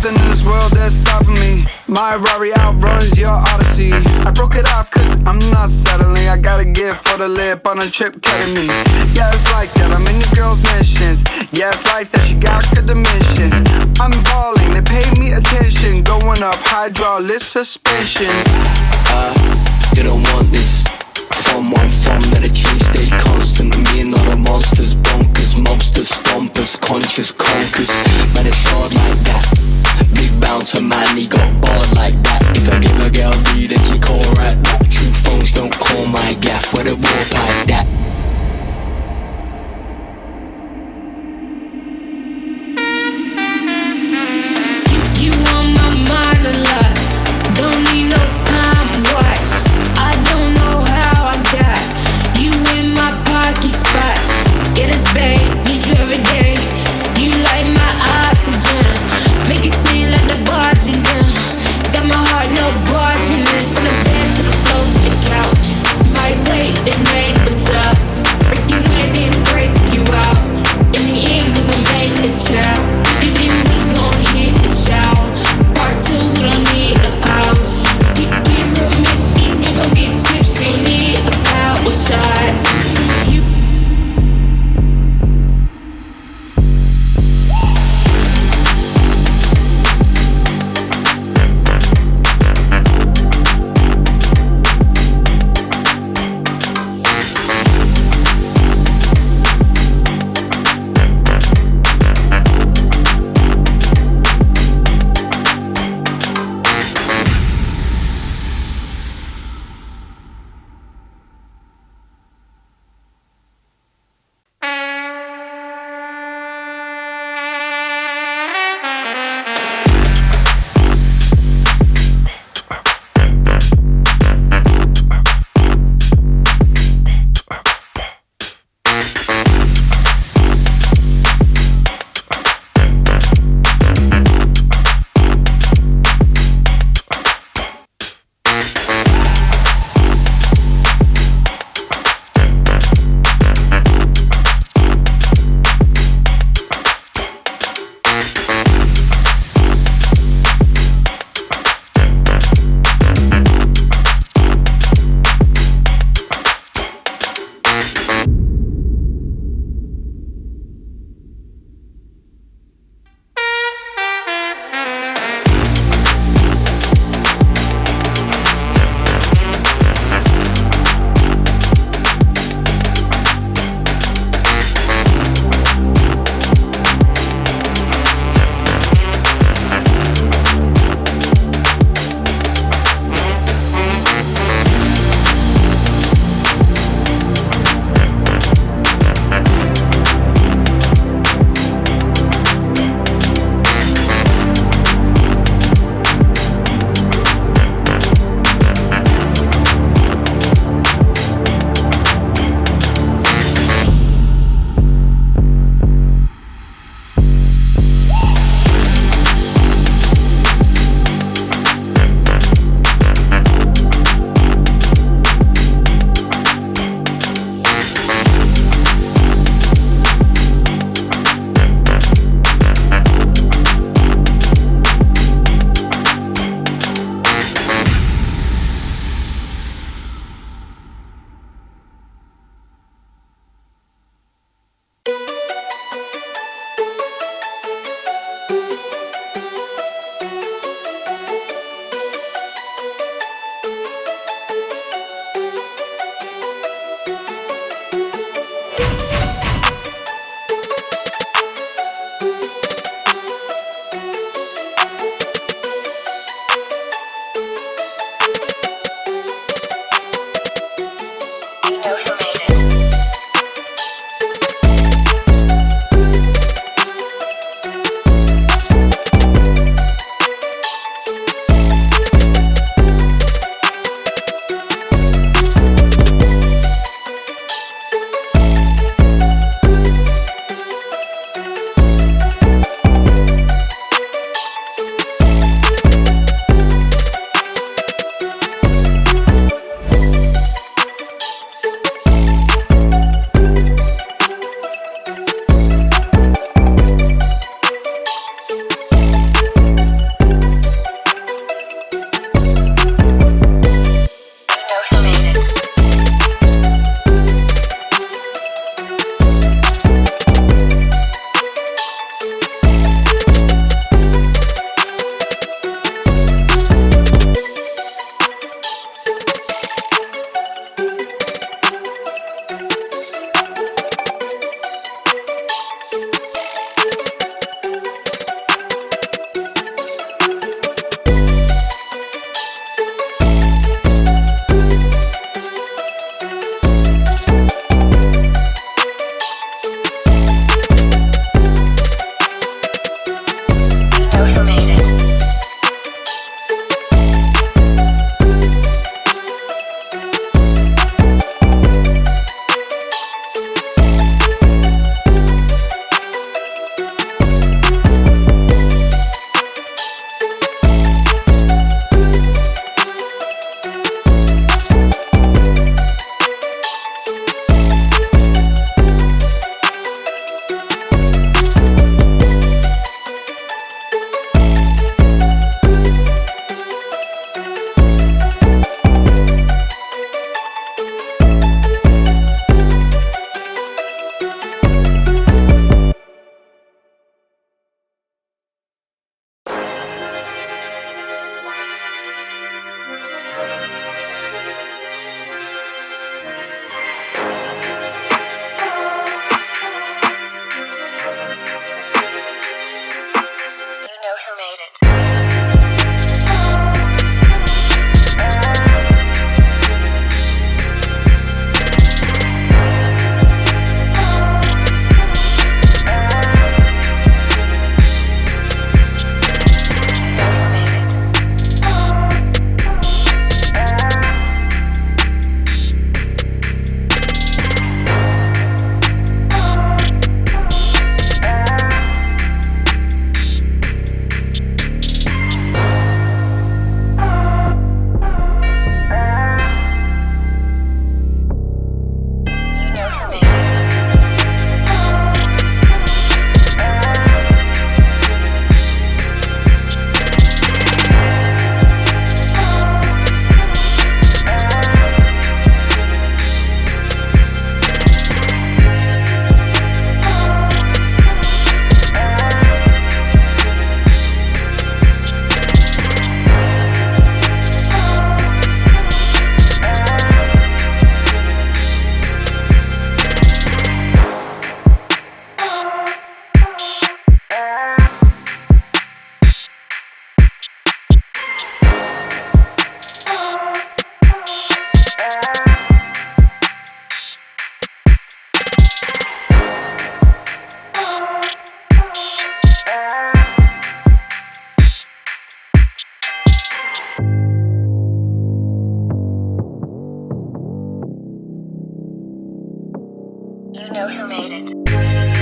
nothing in this world that's stopping me. My Rari outruns your Odyssey. I broke it off cause I'm not settling. I got a gift for the lip on a trip killing me. Yeah, it's like that, I'm in the girls' mentions. Yeah, it's like that, she got good dimensions. I'm balling, they pay me attention. Going up, hydraulic suspension. Didn't want this. From where I'm from, let a change stay constant. Me and other monsters, bonkers, mobsters, stompers, conscious conkers. Man, it's hard like that. Big bouncer, man, he got bored like that. If I give a girl V, then she call right back. True phones don't call my gaff, where the war like that. You on my mind a lot. Don't need no time watch. I don't know how I got you in my pocket spot. Get us bang, need you every day. You light my You know who made it.